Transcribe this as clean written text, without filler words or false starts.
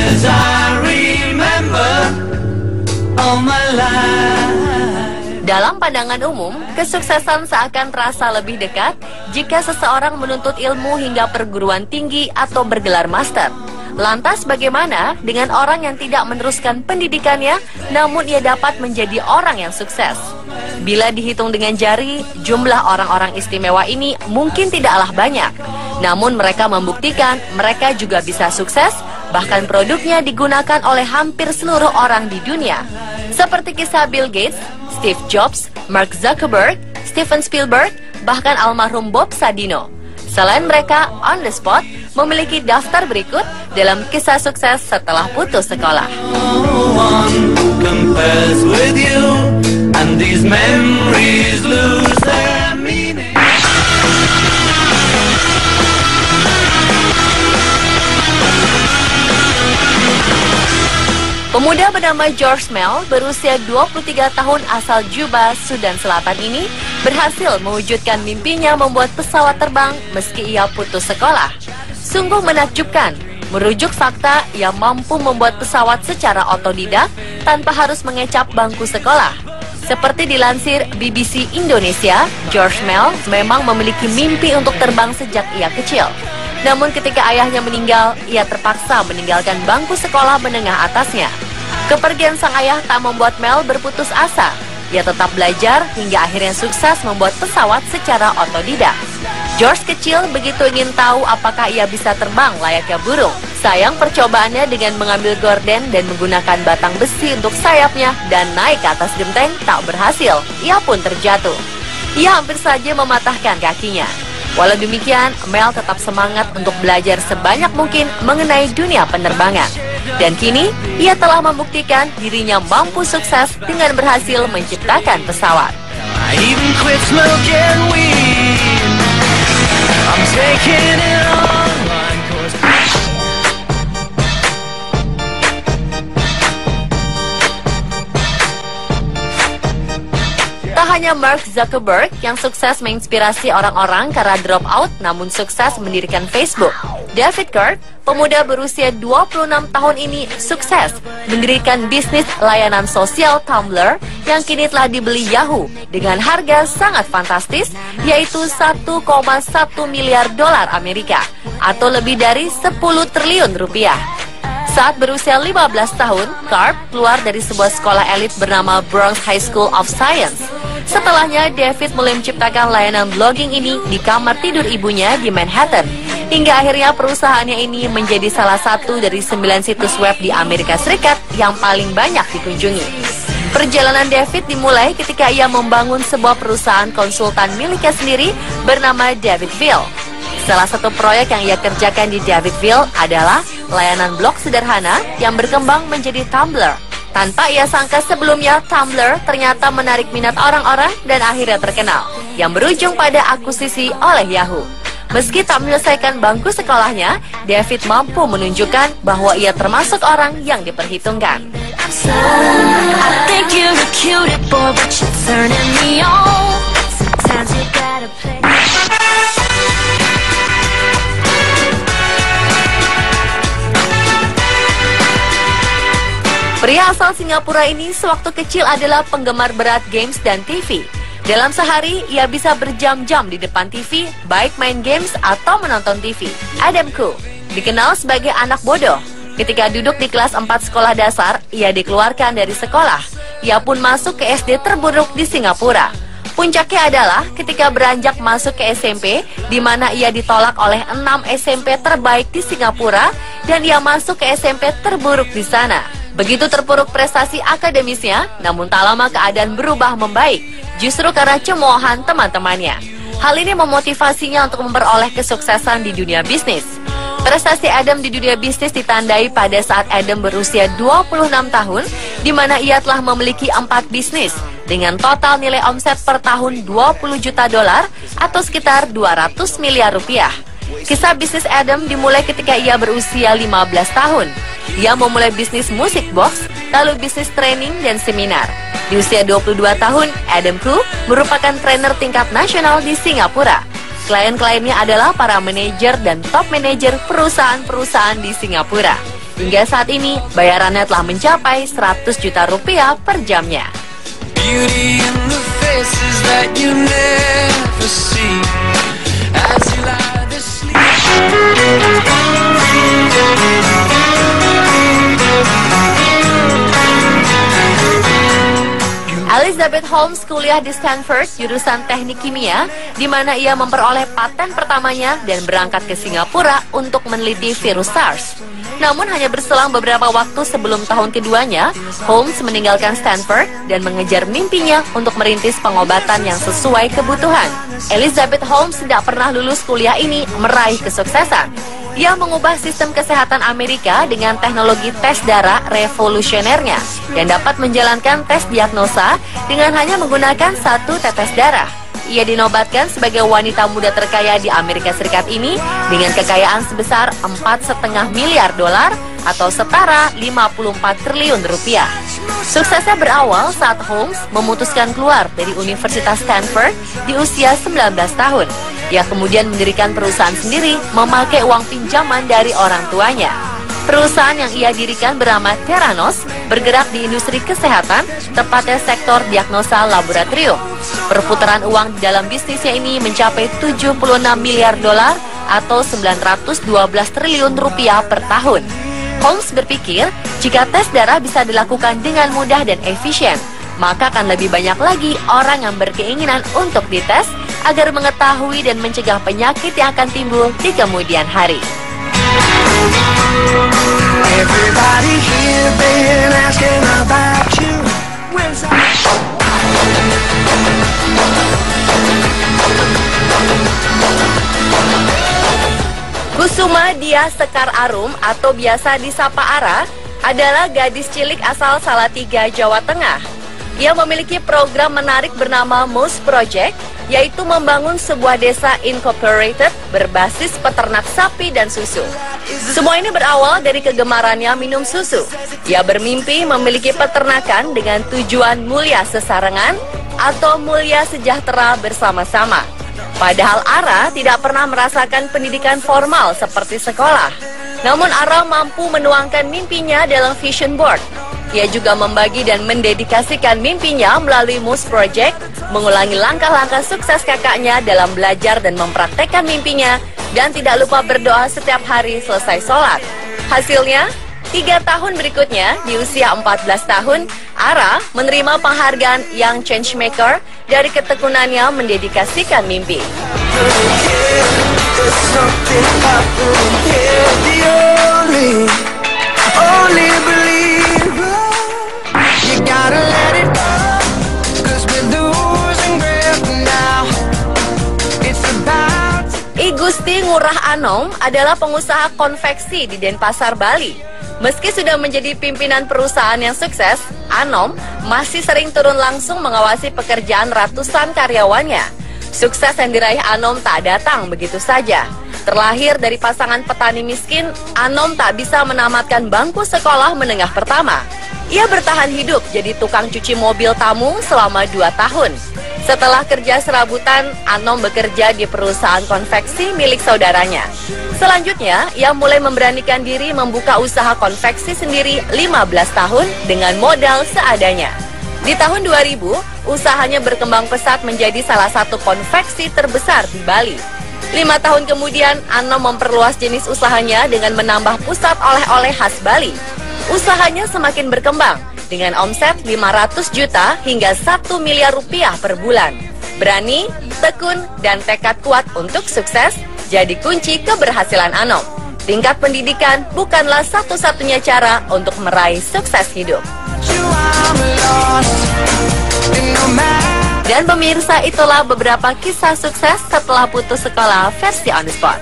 as I remember all my life. Dalam pandangan umum, kesuksesan seakan terasa lebih dekat jika seseorang menuntut ilmu hingga perguruan tinggi atau bergelar master. Lantas bagaimana dengan orang yang tidak meneruskan pendidikannya, namun ia dapat menjadi orang yang sukses? Bila dihitung dengan jari, jumlah orang-orang istimewa ini mungkin tidaklah banyak. Namun mereka membuktikan mereka juga bisa sukses, bahkan produknya digunakan oleh hampir seluruh orang di dunia. Seperti kisah Bill Gates, Steve Jobs, Mark Zuckerberg, Steven Spielberg, bahkan almarhum Bob Sadino. Selain mereka, on the spot, memiliki daftar berikut dalam kisah sukses setelah putus sekolah. Pemuda bernama George Mel berusia 23 tahun asal Juba, Sudan Selatan ini berhasil mewujudkan mimpinya membuat pesawat terbang meski ia putus sekolah. Sungguh menakjubkan, merujuk fakta ia mampu membuat pesawat secara otodidak tanpa harus mengecap bangku sekolah. Seperti dilansir BBC Indonesia, George Mel memang memiliki mimpi untuk terbang sejak ia kecil. Namun ketika ayahnya meninggal, ia terpaksa meninggalkan bangku sekolah menengah atasnya. Kepergian sang ayah tak membuat Mel berputus asa. Ia tetap belajar hingga akhirnya sukses membuat pesawat secara otodidak. George kecil begitu ingin tahu apakah ia bisa terbang layaknya burung. Sayang percobaannya dengan mengambil gorden dan menggunakan batang besi untuk sayapnya dan naik ke atas genteng tak berhasil. Ia pun terjatuh. Ia hampir saja mematahkan kakinya. Walau demikian, Mel tetap semangat untuk belajar sebanyak mungkin mengenai dunia penerbangan. Dan kini, ia telah membuktikan dirinya mampu sukses dengan berhasil menciptakan pesawat. Tak hanya Mark Zuckerberg yang sukses menginspirasi orang-orang karena drop out namun sukses mendirikan Facebook. David Kirk, pemuda berusia 26 tahun ini sukses mendirikan bisnis layanan sosial Tumblr yang kini telah dibeli Yahoo dengan harga sangat fantastis yaitu 1,1 miliar dolar Amerika atau lebih dari 10 triliun rupiah. Saat berusia 15 tahun, Karp keluar dari sebuah sekolah elit bernama Bronx High School of Science. Setelahnya, David mulai menciptakan layanan blogging ini di kamar tidur ibunya di Manhattan. Hingga akhirnya perusahaannya ini menjadi salah satu dari 9 situs web di Amerika Serikat yang paling banyak dikunjungi. Perjalanan David dimulai ketika ia membangun sebuah perusahaan konsultan miliknya sendiri bernama Davidville. Salah satu proyek yang ia kerjakan di Davidville adalah layanan blog sederhana yang berkembang menjadi Tumblr. Tanpa ia sangka sebelumnya, Tumblr ternyata menarik minat orang-orang dan akhirnya terkenal, yang berujung pada akuisisi oleh Yahoo. Meski tak menyelesaikan bangku sekolahnya, David mampu menunjukkan bahwa ia termasuk orang yang diperhitungkan. Pria asal Singapura ini sewaktu kecil adalah penggemar berat games dan TV. Dalam sehari, ia bisa berjam-jam di depan TV, baik main games atau menonton TV. Adam Khoo dikenal sebagai anak bodoh. Ketika duduk di kelas 4 sekolah dasar, ia dikeluarkan dari sekolah. Ia pun masuk ke SD terburuk di Singapura. Puncaknya adalah ketika beranjak masuk ke SMP, di mana ia ditolak oleh 6 SMP terbaik di Singapura, dan ia masuk ke SMP terburuk di sana. Begitu terpuruk prestasi akademisnya, namun tak lama keadaan berubah membaik, justru karena cemoohan teman-temannya. Hal ini memotivasinya untuk memperoleh kesuksesan di dunia bisnis. Prestasi Adam di dunia bisnis ditandai pada saat Adam berusia 26 tahun, di mana ia telah memiliki 4 bisnis, dengan total nilai omset per tahun 20 juta dolar atau sekitar 200 miliar rupiah. Kisah bisnis Adam dimulai ketika ia berusia 15 tahun. Ia memulai bisnis musik box, lalu bisnis training dan seminar. Di usia 22 tahun, Adam Khoo merupakan trainer tingkat nasional di Singapura. Klien-kliennya adalah para manajer dan top manajer perusahaan-perusahaan di Singapura. Hingga saat ini, bayarannya telah mencapai 100 juta rupiah per jamnya. Beauty in the faces that you never see as you lie to sleep. Elizabeth Holmes kuliah di Stanford jurusan teknik kimia, di mana ia memperoleh paten pertamanya dan berangkat ke Singapura untuk meneliti virus SARS. Namun hanya berselang beberapa waktu sebelum tahun keduanya, Holmes meninggalkan Stanford dan mengejar mimpinya untuk merintis pengobatan yang sesuai kebutuhan. Elizabeth Holmes tidak pernah lulus kuliah ini meraih kesuksesan. Ia mengubah sistem kesehatan Amerika dengan teknologi tes darah revolusionernya dan dapat menjalankan tes diagnosa dengan hanya menggunakan satu tetes darah. Ia dinobatkan sebagai wanita muda terkaya di Amerika Serikat ini dengan kekayaan sebesar 4,5 miliar dolar atau setara 54 triliun rupiah. Suksesnya berawal saat Holmes memutuskan keluar dari Universitas Stanford di usia 19 tahun. Ia kemudian mendirikan perusahaan sendiri memakai uang pinjaman dari orang tuanya. Perusahaan yang ia dirikan bernama Theranos bergerak di industri kesehatan, tepatnya sektor diagnosa laboratorium. Perputaran uang di dalam bisnisnya ini mencapai 76 miliar dolar atau 912 triliun rupiah per tahun. Holmes berpikir, jika tes darah bisa dilakukan dengan mudah dan efisien, maka akan lebih banyak lagi orang yang berkeinginan untuk dites agar mengetahui dan mencegah penyakit yang akan timbul di kemudian hari. Everybody here been asking about you. Kusuma Dia Sekar Arum atau biasa disapa Ara adalah gadis cilik asal Salatiga, Jawa Tengah. Ia memiliki program menarik bernama Moose Project, yaitu membangun sebuah desa incorporated berbasis peternak sapi dan susu. Semua ini berawal dari kegemarannya minum susu. Ia bermimpi memiliki peternakan dengan tujuan mulia sesarengan atau mulia sejahtera bersama-sama. Padahal Ara tidak pernah merasakan pendidikan formal seperti sekolah. Namun Ara mampu menuangkan mimpinya dalam vision board. Ia juga membagi dan mendedikasikan mimpinya melalui Moose Project, mengulangi langkah-langkah sukses kakaknya dalam belajar dan mempraktekkan mimpinya, dan tidak lupa berdoa setiap hari selesai sholat. Hasilnya, 3 tahun berikutnya, di usia 14 tahun, Ara menerima penghargaan Young Changemaker dari ketekunannya mendedikasikan mimpi. I Gusti Ngurah Anom adalah pengusaha konveksi di Denpasar, Bali. Meski sudah menjadi pimpinan perusahaan yang sukses, Anom masih sering turun langsung mengawasi pekerjaan ratusan karyawannya. Sukses yang diraih Anom tak datang begitu saja. Terlahir dari pasangan petani miskin, Anom tak bisa menamatkan bangku sekolah menengah pertama. Ia bertahan hidup jadi tukang cuci mobil tamu selama 2 tahun. Setelah kerja serabutan, Anom bekerja di perusahaan konveksi milik saudaranya. Selanjutnya, ia mulai memberanikan diri membuka usaha konveksi sendiri 15 tahun dengan modal seadanya. Di tahun 2000, usahanya berkembang pesat menjadi salah satu konveksi terbesar di Bali. 5 tahun kemudian, Anom memperluas jenis usahanya dengan menambah pusat oleh-oleh khas Bali. Usahanya semakin berkembang, dengan omset 500 juta hingga 1 miliar rupiah per bulan. Berani, tekun, dan tekad kuat untuk sukses jadi kunci keberhasilan Anom. Tingkat pendidikan bukanlah satu-satunya cara untuk meraih sukses hidup. Dan pemirsa, itulah beberapa kisah sukses setelah putus sekolah versi On The Spot.